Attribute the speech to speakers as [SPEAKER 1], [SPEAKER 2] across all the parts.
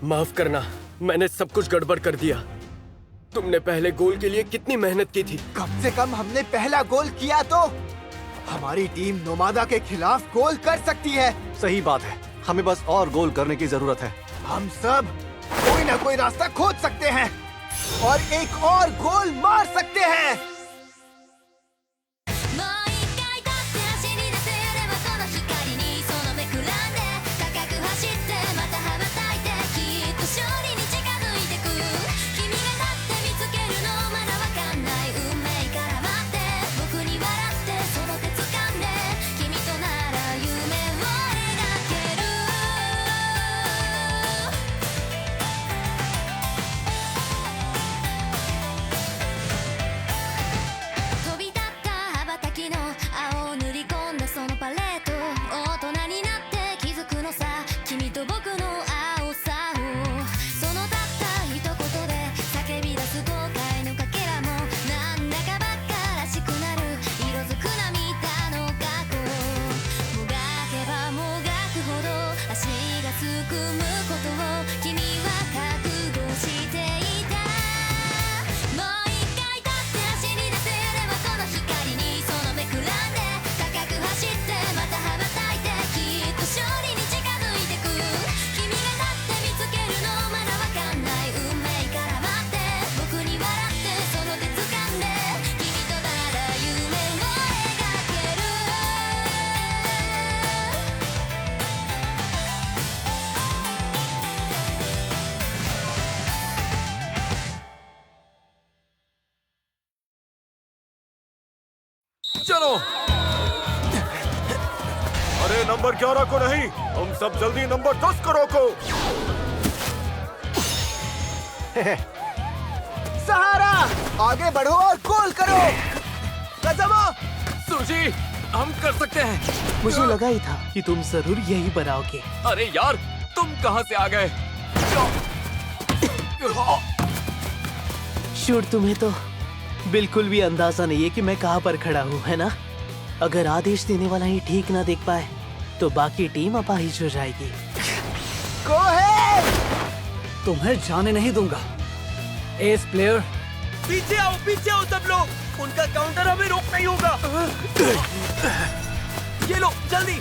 [SPEAKER 1] माफ करना, मैंने सब कुछ गड़बड़ कर दिया। तुमने पहले गोल के लिए कितनी मेहनत की थी।
[SPEAKER 2] कम से कम हमने पहला गोल किया तो हमारी टीम नोमादा के खिलाफ गोल कर सकती है।
[SPEAKER 3] सही बात है, हमें बस और गोल करने की जरूरत है।
[SPEAKER 2] हम सब कोई ना कोई रास्ता खोज सकते हैं और एक और गोल मार सकते हैं।
[SPEAKER 4] चलो। अरे नंबर 11 को नहीं, हम सब जल्दी नंबर 10 को रोको।
[SPEAKER 2] सहारा, आगे बढ़ो और गोल करो। कदमो,
[SPEAKER 1] सूजी, हम कर सकते हैं।
[SPEAKER 5] मुझे लगा ही था कि तुम जरूर यही बनाओगे।
[SPEAKER 1] अरे यार, तुम कहाँ से आ गए?
[SPEAKER 5] शूट, तुम्हें तो बिल्कुल भी अंदाजा नहीं है कि मैं कहाँ पर खड़ा हूँ, है ना? अगर आदेश देने वाला ही ठीक ना देख पाए तो बाकी टीम अपाहिज हो जाएगी।
[SPEAKER 3] तुम्हें जाने नहीं दूंगा। एस प्लेयर,
[SPEAKER 1] पीछे आओ सब लोग। उनका काउंटर हमें रोकना ही होगा। ये लो, जल्दी।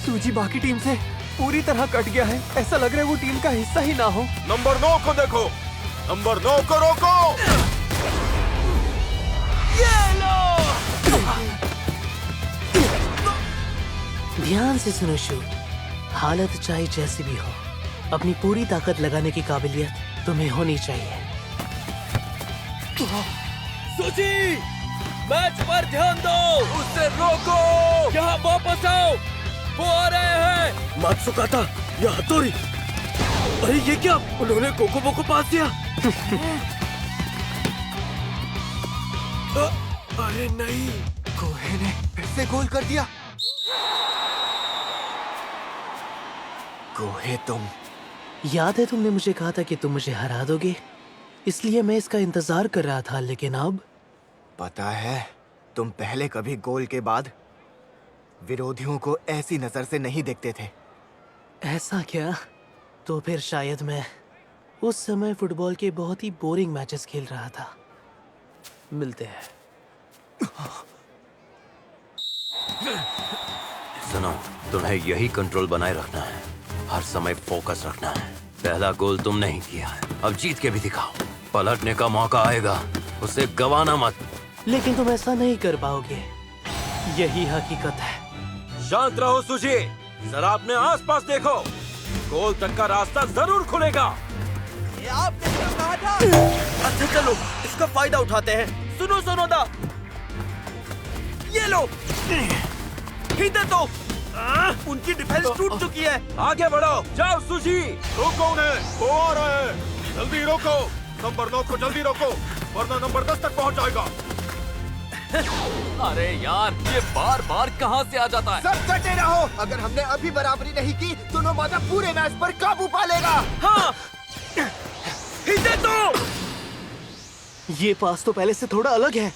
[SPEAKER 5] सूजी बाकी टीम से पूरी तरह कट गया है। ऐसा लग रहा है वो टीम का हिस्सा ही ना हो।
[SPEAKER 4] नंबर 9 को देखो, नंबर 9 को रोको।
[SPEAKER 5] ध्यान से सुनो शूट, हालत चाहे जैसी भी हो, अपनी पूरी ताकत लगाने की काबिलियत तुम्हें होनी चाहिए।
[SPEAKER 1] सूजी, मैच पर ध्यान दो। उसे रोको। यहाँ वापस आओ, वो आ रहे हैं। मात्सुकाता, या हथौड़ी। अरे ये क्या, उन्होंने कोकोबो को पास दिया। अरे नहीं,
[SPEAKER 2] कोहे ने फिर से गोल कर दिया। कोहे, तुम
[SPEAKER 5] याद है तुमने मुझे कहा था कि तुम मुझे हरा दोगे, इसलिए मैं इसका इंतजार कर रहा था। लेकिन अब
[SPEAKER 2] पता है, तुम पहले कभी गोल के बाद विरोधियों को ऐसी नजर से नहीं देखते थे।
[SPEAKER 5] ऐसा क्या? तो फिर शायद मैं उस समय फुटबॉल के बहुत ही बोरिंग मैचेस खेल रहा था। मिलते हैं।
[SPEAKER 6] सुनो, तुम्हें यही कंट्रोल बनाए रखना है, हर समय फोकस रखना है। पहला गोल तुमने ही किया है, अब जीत के भी दिखाओ। पलटने का मौका आएगा, उसे गवाना मत।
[SPEAKER 5] लेकिन तुम ऐसा नहीं कर पाओगे, यही हकीकत है।
[SPEAKER 4] शांत रहो सूजी, जरा अपने आसपास देखो। गोल तक का रास्ता जरूर खुलेगा।
[SPEAKER 1] आपने क्या कहा था? अच्छा चलो, इसका फायदा उठाते हैं। सुनो सोनोदा, ये लो, खींचे तो। उनकी डिफेंस टूट चुकी है।
[SPEAKER 4] आगे बढ़ो, जाओ सूजी, रोको उन्हें, वो आ रहे हैं। जल्दी रोको, नंबर 9 को जल्दी रोको, वरना नंबर 10 तक पहुंच जाएगा।
[SPEAKER 1] अरे यार, ये बार बार कहाँ से आ जाता है?
[SPEAKER 2] सब डटे रहो। अगर हमने अभी बराबरी नहीं की तो नोमादा पूरे मैच पर काबू पा लेगा।
[SPEAKER 1] हाँ, खींचे तो।
[SPEAKER 5] ये पास तो पहले से थोड़ा अलग है।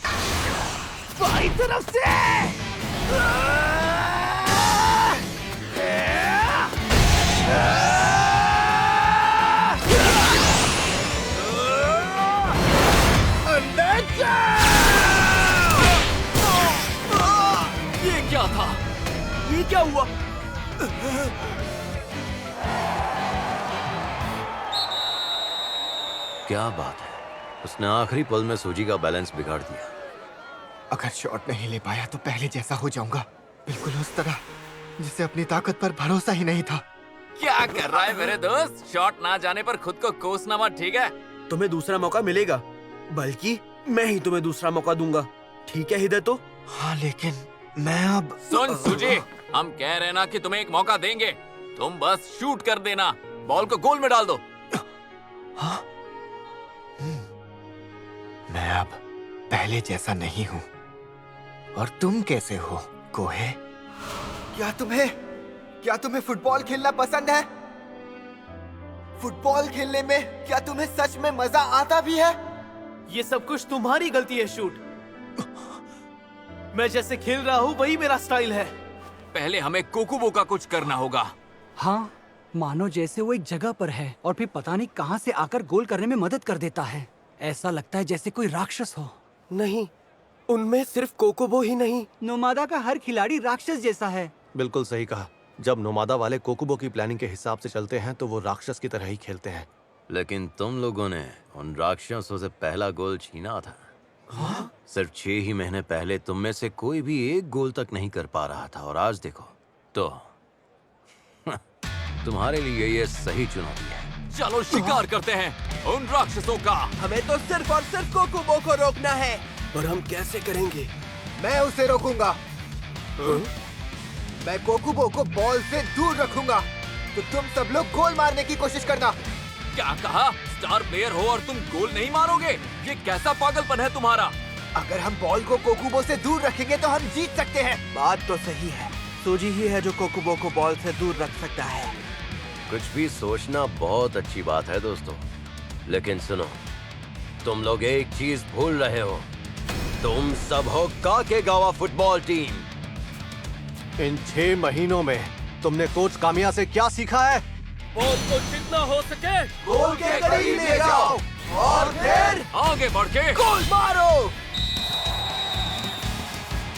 [SPEAKER 2] बाई तरफ से
[SPEAKER 1] हुआ?
[SPEAKER 6] क्या बात है, उसने आखिरी पल में सूजी का बैलेंस बिगाड़ दिया।
[SPEAKER 2] अगर शॉट नहीं ले पाया तो पहले जैसा हो जाऊंगा, बिल्कुल उस तरह जिसे अपनी ताकत पर भरोसा ही नहीं था।
[SPEAKER 7] क्या कर रहा है मेरे दोस्त? शॉट ना जाने पर खुद को कोसना मत, ठीक है?
[SPEAKER 1] तुम्हें दूसरा मौका मिलेगा, बल्कि मैं ही तुम्हें दूसरा मौका दूंगा, ठीक है हिदय? तो
[SPEAKER 2] हाँ, लेकिन मैं अब
[SPEAKER 7] सुन सूजी, हम कह रहे ना कि तुम्हें एक मौका देंगे, तुम बस शूट कर देना, बॉल को गोल में डाल दो।
[SPEAKER 2] हाँ? मैं अब पहले जैसा नहीं हूँ। और तुम कैसे हो कोहे? क्या तुम्हें फुटबॉल खेलना पसंद है? फुटबॉल खेलने में क्या तुम्हें सच में मजा आता भी है?
[SPEAKER 5] ये सब कुछ तुम्हारी गलती है शूट। मैं जैसे खेल रहा हूँ वही मेरा स्टाइल है।
[SPEAKER 7] पहले हमें कोकुबो का कुछ करना होगा।
[SPEAKER 3] हाँ, मानो जैसे वो एक जगह पर है और फिर पता नहीं कहाँ से आकर गोल करने में मदद कर देता है। ऐसा लगता है जैसे कोई राक्षस हो।
[SPEAKER 1] नहीं, उनमें सिर्फ कोकोबो ही नहीं,
[SPEAKER 3] नोमादा का हर खिलाड़ी राक्षस जैसा है।
[SPEAKER 8] बिल्कुल सही कहा। जब नोमादा वाले कोकुबो की प्लानिंग के हिसाब से चलते हैं तो वो राक्षस की तरह ही खेलते हैं।
[SPEAKER 6] लेकिन तुम लोगों ने उन राक्षसों से पहला गोल छीना था। हाँ? सिर्फ 6 ही महीने पहले तुम में से कोई भी एक गोल तक नहीं कर पा रहा था, और आज देखो तो तुम्हारे लिए ये सही चुनौती है।
[SPEAKER 7] चलो शिकार करते हैं उन राक्षसों का।
[SPEAKER 1] हमें तो सिर्फ और सिर्फ कोकोबो को रोकना है। और हम कैसे करेंगे?
[SPEAKER 2] मैं उसे रोकूंगा। मैं कोकुबो को बॉल से दूर रखूंगा, तो तुम सब लोग गोल मारने की कोशिश करना।
[SPEAKER 7] क्या कहा? स्टार प्लेयर हो और तुम गोल नहीं मारोगे? ये कैसा पागलपन है तुम्हारा?
[SPEAKER 2] अगर हम बॉल को कोकुबो से दूर रखेंगे तो हम जीत सकते हैं।
[SPEAKER 1] बात तो सही है, सूजी ही है जो कोकोबो को बॉल से दूर रख सकता है।
[SPEAKER 6] कुछ भी सोचना बहुत अच्छी बात है दोस्तों, लेकिन सुनो, तुम लोग एक चीज भूल रहे हो। तुम सब हो काकेगावा फुटबॉल टीम।
[SPEAKER 8] इन 6 महीनों में तुमने कोच कामिया से क्या सीखा है?
[SPEAKER 1] बॉल को जितना हो सके
[SPEAKER 2] गोल के करीब ले जाओ और फिर
[SPEAKER 7] आगे बढ़ के
[SPEAKER 2] गोल मारो।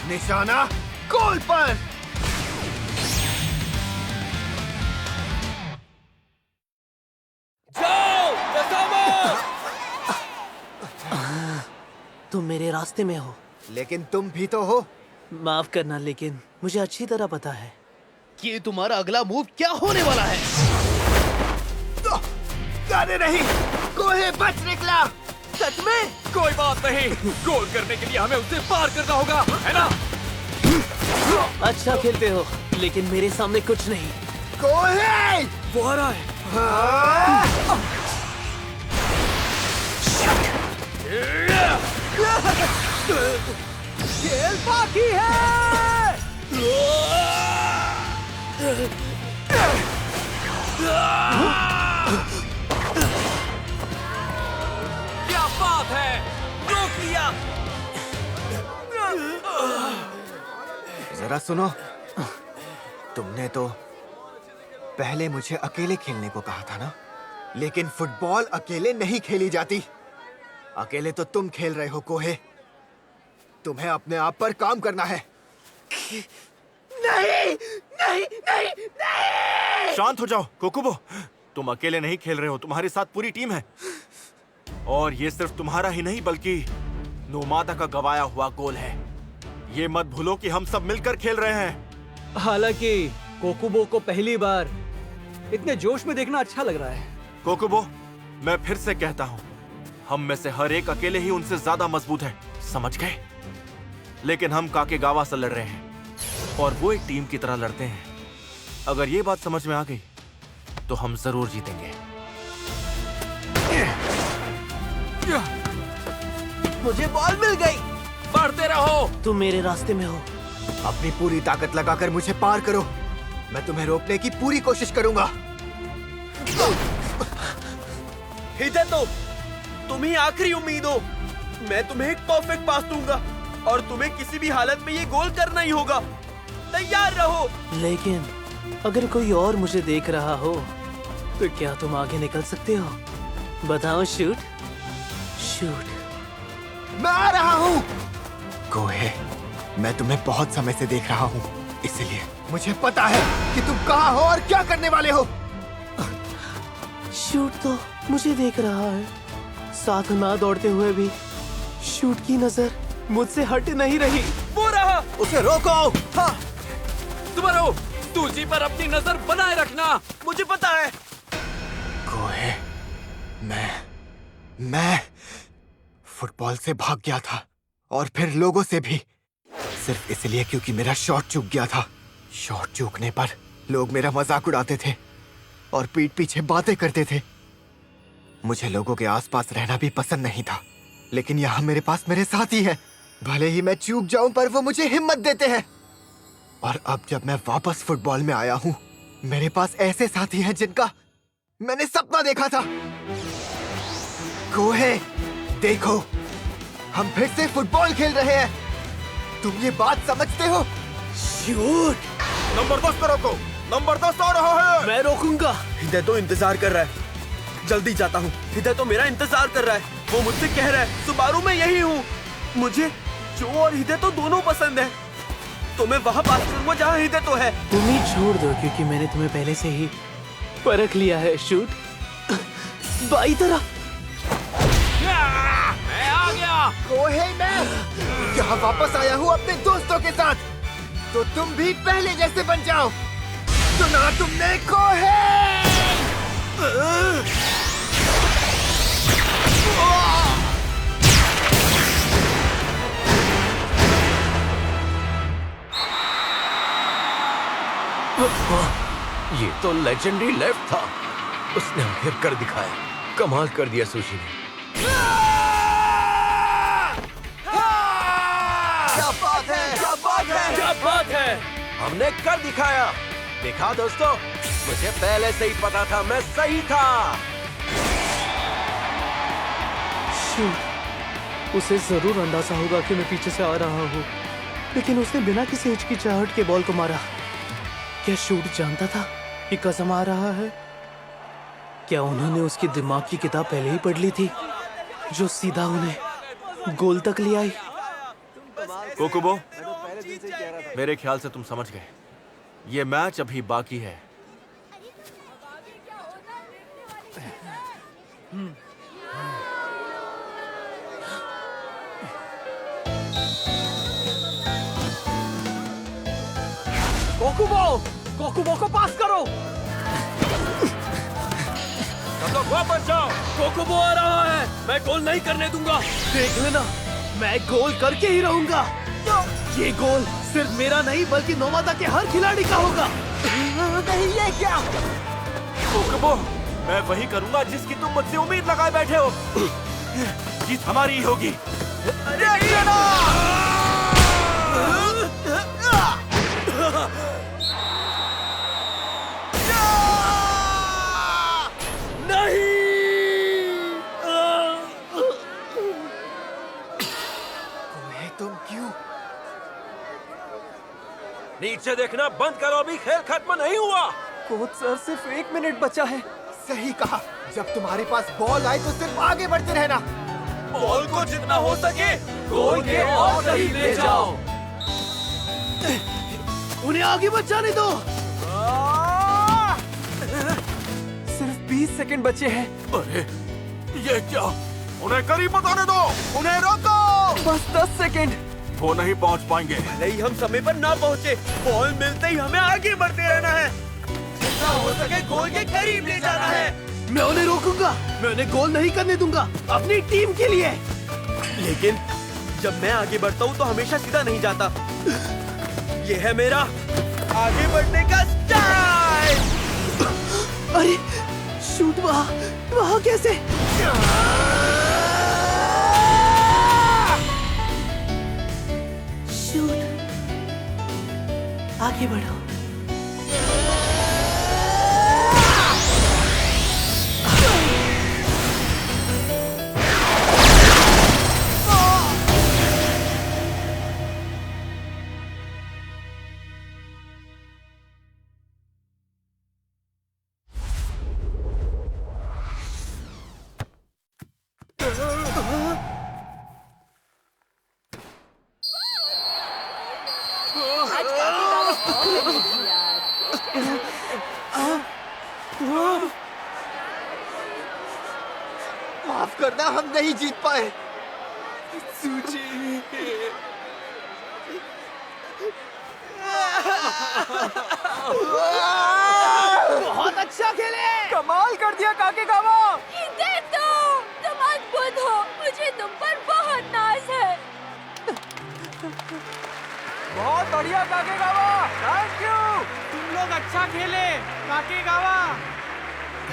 [SPEAKER 2] निशाना गोल पर।
[SPEAKER 1] जाओ कसामा!
[SPEAKER 5] तुम मेरे रास्ते में हो।
[SPEAKER 2] लेकिन तुम भी तो हो।
[SPEAKER 5] माफ करना, लेकिन मुझे अच्छी तरह पता है
[SPEAKER 3] कि तुम्हारा अगला मूव क्या होने वाला है।
[SPEAKER 2] अरे नहीं, कोहे बच निकला।
[SPEAKER 7] सच में कोई बात नहीं, गोल करने के लिए हमें उसे पार करना होगा, है ना?
[SPEAKER 5] अच्छा खेलते हो, लेकिन मेरे सामने कुछ नहीं।
[SPEAKER 2] कोहे!
[SPEAKER 1] वो आ रहा है।
[SPEAKER 2] खेल बाकी है।
[SPEAKER 7] क्या बात है, रोक लिया।
[SPEAKER 2] जरा सुनो, तुमने तो पहले मुझे अकेले खेलने को कहा था ना? लेकिन फुटबॉल अकेले नहीं खेली जाती। अकेले तो तुम खेल रहे हो कोहे। तुम्हें अपने आप पर काम करना है। नहीं, नहीं, नहीं, नहीं!
[SPEAKER 4] शांत हो जाओ कोकुबो, तुम अकेले नहीं खेल रहे हो, तुम्हारे साथ पूरी टीम है। और ये सिर्फ तुम्हारा ही नहीं बल्कि नोमादा का गवाया हुआ गोल है। ये मत भूलो कि हम सब मिलकर खेल रहे हैं।
[SPEAKER 3] हालांकि कोकुबो को पहली बार इतने जोश में देखना अच्छा लग रहा है।
[SPEAKER 4] कोकुबो, मैं फिर से कहता हूँ, हम में से हर एक अकेले ही उनसे ज्यादा मजबूत है, समझ गए? लेकिन हम काकेगावा से लड़ रहे हैं और वो एक टीम की तरह लड़ते हैं। अगर ये बात समझ में आ गई तो हम जरूर जीतेंगे।
[SPEAKER 1] मुझे बॉल मिल गई।
[SPEAKER 7] बढ़ते रहो।
[SPEAKER 5] तुम मेरे रास्ते में हो।
[SPEAKER 2] अपनी पूरी ताकत लगाकर मुझे पार करो। मैं तुम्हें रोकने की पूरी कोशिश करूंगा।
[SPEAKER 1] हिदय, तो तुम ही आखिरी उम्मीद हो। मैं तुम्हें एक परफेक्ट पास दूंगा और तुम्हें किसी भी हालत में ये गोल करना ही होगा। तैयार रहो।
[SPEAKER 5] लेकिन अगर कोई और मुझे देख रहा हो तो क्या तुम आगे निकल सकते हो? बताओ शूट। शूट।
[SPEAKER 2] मैं आ रहा हूँ। कोहे, मैं तुम्हें बहुत समय से देख रहा हूँ। इसलिए मुझे पता है कि तुम कहाँ हो और क्या करने वाले हो।
[SPEAKER 5] शूट तो मुझे देख रहा है, साथ ना दौड़ते हुए भी शूट की नजर मुझसे हट नहीं रही।
[SPEAKER 1] वो रहा।
[SPEAKER 8] उसे रोको। हाँ,
[SPEAKER 7] तुम्हारो तुझी पर अपनी नजर बनाए रखना।
[SPEAKER 1] मुझे पता है।
[SPEAKER 2] कोहे, मैं फुटबॉल से भाग गया था और फिर लोगों से भी, सिर्फ इसलिए क्योंकि मेरा शॉट चूक गया था। शॉट चूकने पर लोग मेरा मजाक उड़ाते थे और पीठ पीछे बातें करते थे। मुझे लोगों के आसपास रहना भी पसंद नहीं था, लेकिन यहाँ मेरे पास मेरे साथी हैं। भले ही मैं चूक जाऊं पर वो मुझे हिम्मत देते हैं। और अब जब मैं वापस फुटबॉल में आया हूँ, मेरे पास ऐसे साथी हैं जिनका मैंने सपना देखा था। कोहे, देखो, हम फिर से फुटबॉल खेल रहे हैं। तुम ये बात समझते हो?
[SPEAKER 1] शूट।
[SPEAKER 4] नंबर 10 पे रोको। नंबर 10 आ रहा है।
[SPEAKER 5] मैं रोकूंगा।
[SPEAKER 1] हिदय तो इंतजार कर रहा है। जल्दी जाता हूँ। हिदय तो मेरा इंतजार कर रहा है। वो मुझसे कह रहा है सुबारू मैं यही हूँ। मुझे जो और हिदय तो दोनों पसंद है, तो मैं वहाँ पास करूँगा जहाँ हिदय तो है।
[SPEAKER 5] तुम ही छोड़ दो, क्योंकि मैंने तुम्हें पहले से ही परख लिया है। शूट बाई तरफ।
[SPEAKER 7] मैं आ गया।
[SPEAKER 2] कोहे, मैं यहाँ वापस आया हूँ अपने दोस्तों के साथ, तो तुम भी पहले जैसे बन जाओ। सुना तुमने कोहे?
[SPEAKER 6] ये तो लेजेंडरी लेफ्ट था। उसने आखिर कर दिखाया। कमाल कर दिया सुशी ने।
[SPEAKER 8] क्या बात है, क्या बात है।
[SPEAKER 1] क्या बात है।
[SPEAKER 8] हमने कर दिखाया। देखा दोस्तों, मुझे पहले से ही पता था, मैं सही था।
[SPEAKER 5] शूट, उसे जरूर अंदाजा होगा कि मैं पीछे से आ रहा हूँ, लेकिन उसने बिना किसी हिचकिचाहट के बॉल को मारा। क्या शूट जानता था कि कसम आ रहा है? क्या उन्होंने उसकी दिमाग की किताब पहले ही पढ़ ली थी, जो सीधा उन्हें गोल तक ले आई?
[SPEAKER 4] कोकुबो, मेरे ख्याल से तुम समझ गए। ये मैच अभी बाकी है।
[SPEAKER 1] कोकुबो को पास करो।
[SPEAKER 4] सब लोग वापस जाओ।
[SPEAKER 1] कोकुबो आ रहा है। मैं गोल नहीं करने दूंगा।
[SPEAKER 5] देख लेना, मैं गोल करके ही रहूंगा। ये गोल सिर्फ मेरा नहीं बल्कि नोमादा के हर खिलाड़ी का होगा।
[SPEAKER 2] नहीं, ये क्या?
[SPEAKER 4] कोकुबो, मैं वही करूंगा जिसकी तुम मुझसे उम्मीद लगाए बैठे हो। जीत हमारी ही होगी।
[SPEAKER 2] तुम क्यों?
[SPEAKER 8] नीचे देखना बंद करो, अभी खेल खत्म नहीं हुआ।
[SPEAKER 5] कोच सर, सिर्फ 1 मिनट बचा है।
[SPEAKER 2] सही कहा। जब तुम्हारे पास बॉल आए तो सिर्फ आगे बढ़ते रहना।
[SPEAKER 1] बॉल को जितना हो सके गोल के और करीब ले जाओ।
[SPEAKER 5] उन्हें आगे मत जाने दो। सिर्फ 20 सेकंड बचे हैं।
[SPEAKER 4] अरे ये क्या? उन्हें करीब मत आने दो। उन्हें रोको।
[SPEAKER 5] बस 10 सेकंड।
[SPEAKER 4] वो नहीं पहुंच पाएंगे।
[SPEAKER 1] भले ही हम समय पर ना पहुंचे, बॉल मिलते ही हमें आगे बढ़ते रहना है। जितना हो सके गोल के करीब ले जाना है।
[SPEAKER 5] मैं उन्हें रोकूंगा। मैं उन्हें गोल नहीं करने दूंगा, अपनी टीम के लिए।
[SPEAKER 1] लेकिन जब मैं आगे बढ़ता हूँ तो हमेशा सीधा नहीं जाता। ये है मेरा आगे बढ़ने का स्टाइल।
[SPEAKER 5] अरे शूट, वहाँ कैसे? शूट, आगे बढ़ो।
[SPEAKER 2] माफ करना, हम नहीं जीत पाए।
[SPEAKER 3] बहुत अच्छा खेले, कमाल कर दिया काकेगावा।
[SPEAKER 9] तुम अद्भुत हो, मुझे तुम पर बहुत नाज है।
[SPEAKER 3] बहुत बढ़िया काकेगावा, थैंक यू। तुम लोग अच्छा खेले काकेगावा।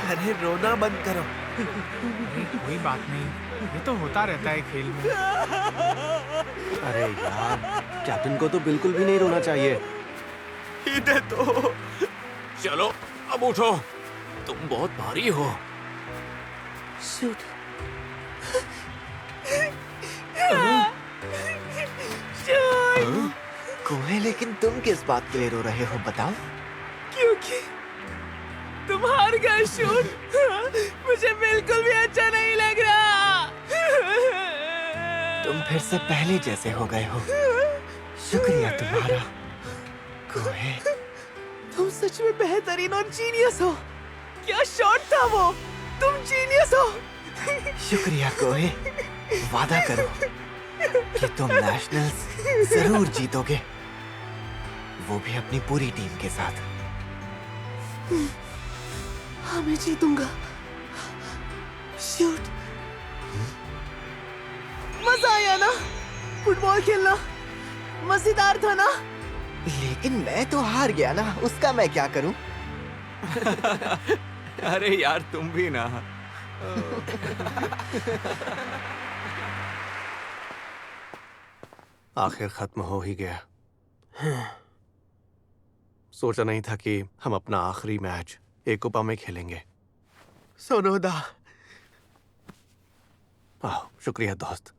[SPEAKER 1] अरे रोना बंद करो।
[SPEAKER 10] कोई बात नहीं, ये तो होता रहता है खेल में।
[SPEAKER 8] अरे यार, कैप्टन को तो बिल्कुल भी नहीं रोना चाहिए।
[SPEAKER 1] इधर तो
[SPEAKER 7] चलो अब उठो, तुम बहुत भारी हो।
[SPEAKER 2] कोहे, लेकिन तुम किस बात के लिए रो रहे हो बताओ?
[SPEAKER 3] क्योंकि तुम हार गए शूट। मुझे बिल्कुल भी अच्छा नहीं लग रहा।
[SPEAKER 2] तुम फिर से पहले जैसे हो गए हो। शुक्रिया तुम्हारा कोहे।
[SPEAKER 3] तुम सच में बेहतरीन और जीनियस हो। क्या शॉट था वो, तुम जीनियस हो।
[SPEAKER 2] शुक्रिया कोहे। वादा करो कि तुम नेशनल्स जरूर जीतोगे, वो भी अपनी पूरी टीम के साथ।
[SPEAKER 3] हाँ, मैं जीतूंगा। शूट, मजा आया ना? फुटबॉल खेलना मजेदार था ना?
[SPEAKER 2] लेकिन मैं तो हार गया ना, उसका मैं क्या करूं?
[SPEAKER 7] अरे यार तुम भी ना।
[SPEAKER 8] आखिर खत्म हो ही गया। सोचा नहीं था कि हम अपना आखिरी मैच एकोपा में खेलेंगे।
[SPEAKER 2] सोनोदा,
[SPEAKER 8] शुक्रिया दोस्त,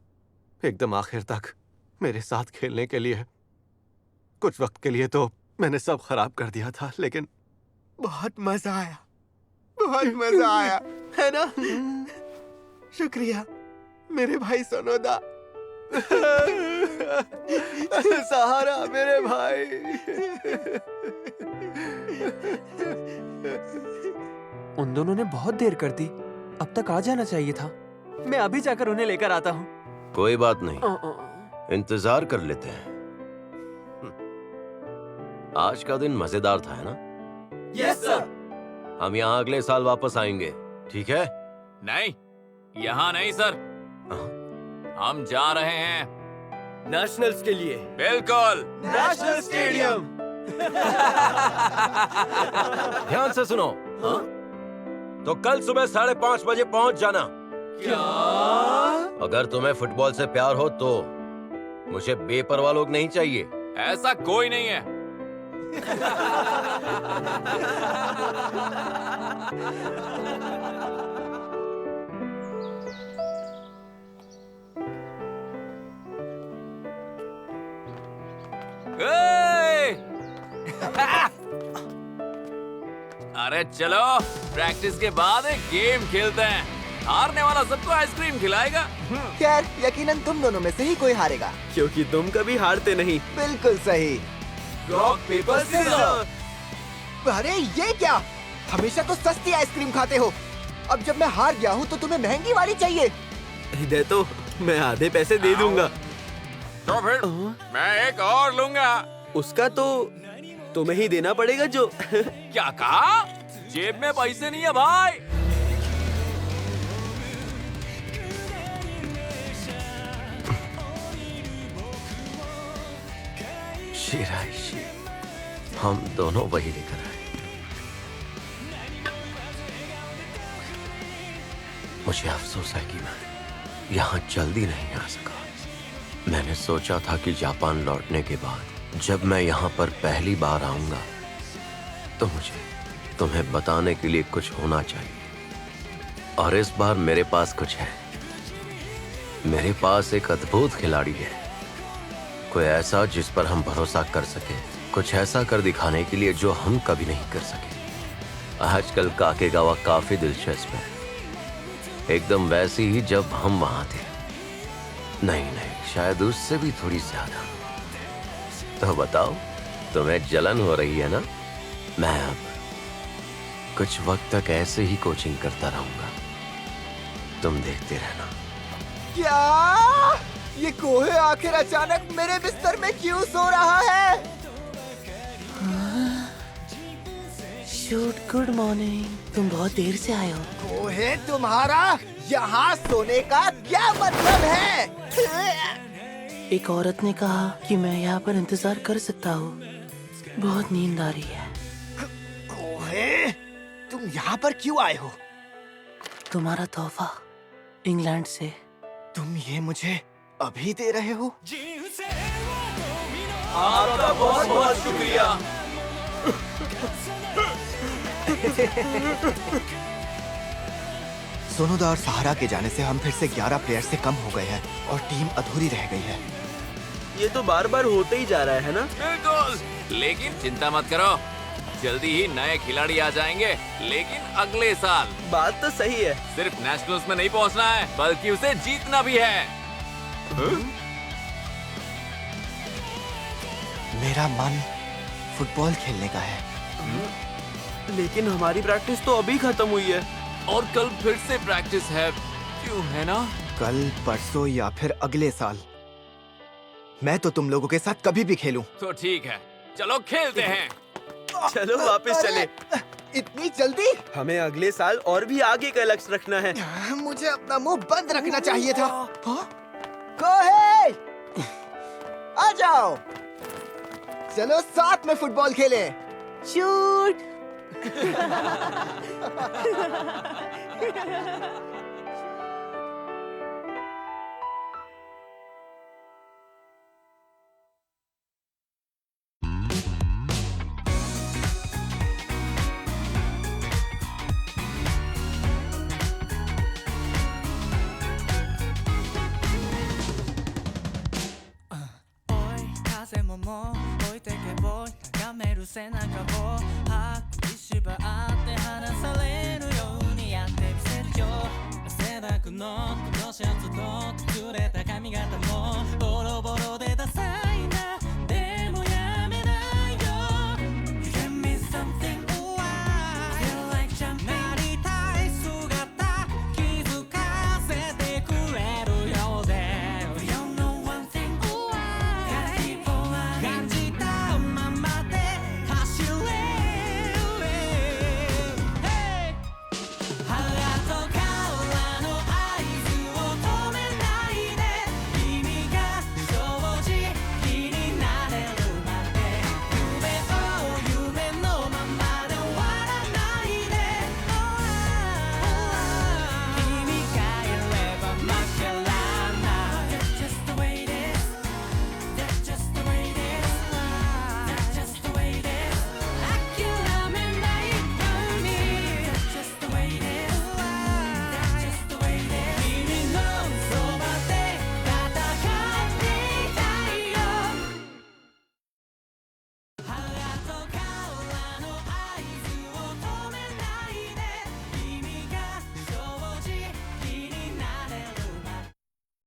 [SPEAKER 8] एकदम आखिर तक मेरे साथ खेलने के लिए। कुछ वक्त के लिए तो मैंने सब खराब कर दिया था, लेकिन
[SPEAKER 2] बहुत मजा आया, बहुत मजा आया, है ना? शुक्रिया मेरे भाई सोनोदा।
[SPEAKER 8] सहारा मेरे भाई।
[SPEAKER 3] उन दोनों ने बहुत देर कर दी, अब तक आ जाना चाहिए था। मैं अभी जाकर उन्हें लेकर आता हूँ।
[SPEAKER 6] कोई बात नहीं, इंतजार कर लेते हैं। आज का दिन मजेदार था, है ना?
[SPEAKER 3] Yes sir.
[SPEAKER 6] हम यहाँ अगले साल वापस आएंगे, ठीक है?
[SPEAKER 7] नहीं, यहाँ नहीं सर। हम जा रहे हैं
[SPEAKER 1] नेशनल्स के लिए।
[SPEAKER 7] बिल्कुल।
[SPEAKER 3] National stadium.
[SPEAKER 6] ध्यान से सुनो। तो कल सुबह 5:30 बजे पहुंच जाना।
[SPEAKER 3] क्या?
[SPEAKER 6] अगर तुम्हें फुटबॉल से प्यार हो तो मुझे बेपरवाह लोग नहीं चाहिए।
[SPEAKER 7] ऐसा कोई नहीं है। अरे चलो, प्रैक्टिस के बाद एक गेम खेलते हैं। हारने वाला सबको आइसक्रीम खिलाएगा।
[SPEAKER 2] खैर, यकीनन तुम दोनों में से ही कोई हारेगा।
[SPEAKER 1] क्योंकि तुम कभी हारते नहीं।
[SPEAKER 2] बिल्कुल सही।
[SPEAKER 1] Rock paper scissor.
[SPEAKER 2] अरे ये क्या? हमेशा तो सस्ती आइसक्रीम खाते हो। अब जब मैं हार गया हूँ तो तुम्हें महंगी वाली चाहिए।
[SPEAKER 1] दे तो, मैं आधे पैसे दे दूंगा।
[SPEAKER 7] तो फिर मैं एक और लूंगा।
[SPEAKER 1] उसका तो तुम्हें ही देना पड़ेगा। जो
[SPEAKER 7] क्या कहा? जेब में पैसे नहीं है भाई।
[SPEAKER 6] शिराइशी, हम दोनों वही लेकर आए। मुझे अफसोस है कि मैं यहाँ जल्दी नहीं आ सका। मैंने सोचा था कि जापान लौटने के बाद जब मैं यहाँ पर पहली बार आऊंगा तो मुझे तुम्हें बताने के लिए कुछ होना चाहिए। और इस बार मेरे पास कुछ है। मेरे पास एक अद्भुत खिलाड़ी है, कोई ऐसा जिस पर हम भरोसा कर सके, कुछ ऐसा कर दिखाने के लिए जो हम कभी नहीं कर सके। आजकल काकेगावा काफी दिलचस्प है, एकदम वैसी ही जब हम वहां थे। नहीं, शायद उससे भी थोड़ी ज्यादा। तो बताओ, तुम्हें जलन हो रही है ना? मैं अब कुछ वक्त तक ऐसे ही कोचिंग करता रहूंगा। तुम देखते रहना।
[SPEAKER 2] क्या? ये कोहे आखिर अचानक मेरे बिस्तर में क्यों सो रहा है?
[SPEAKER 5] Shoot, good morning. तुम बहुत देर से आए हो।
[SPEAKER 2] कोहे, तुम्हारा यहाँ सोने का क्या मतलब है?
[SPEAKER 5] एक औरत ने कहा कि मैं यहाँ पर इंतजार कर सकता हूँ। बहुत नींद आ रही है।
[SPEAKER 2] कोहे, तुम यहाँ पर क्यों आए हो?
[SPEAKER 5] तुम्हारा तोहफा इंग्लैंड से।
[SPEAKER 2] तुम ये मुझे अभी दे रहे हो?
[SPEAKER 1] आपका बहुत बहुत शुक्रिया।
[SPEAKER 2] सोनोदा और सहारा के जाने से हम फिर से 11 प्लेयर से कम हो गए हैं और टीम अधूरी रह गई है।
[SPEAKER 1] ये तो बार बार होते ही जा रहा है ना?
[SPEAKER 7] बिल्कुल, लेकिन चिंता मत करो, जल्दी ही नए खिलाड़ी आ जाएंगे, लेकिन अगले साल।
[SPEAKER 1] बात तो सही है।
[SPEAKER 7] सिर्फ नेशनल्स में नहीं पहुंचना है, बल्कि उसे जीतना भी है।
[SPEAKER 2] मेरा मन फुटबॉल खेलने का है।
[SPEAKER 1] लेकिन हमारी प्रैक्टिस तो अभी खत्म हुई है।
[SPEAKER 7] और कल फिर से प्रैक्टिस है, क्यों है ना?
[SPEAKER 2] कल, परसों या फिर अगले साल मैं तो तुम लोगों के साथ कभी भी खेलूं।
[SPEAKER 7] तो ठीक है, चलो खेलते हैं।
[SPEAKER 1] चलो वापस चले।
[SPEAKER 2] इतनी जल्दी?
[SPEAKER 1] हमें अगले साल और भी आगे का लक्ष्य रखना है।
[SPEAKER 2] मुझे अपना मुंह बंद रखना चाहिए था। कोहे, आ जाओ, चलो साथ में फुटबॉल खेलें।
[SPEAKER 5] शूट।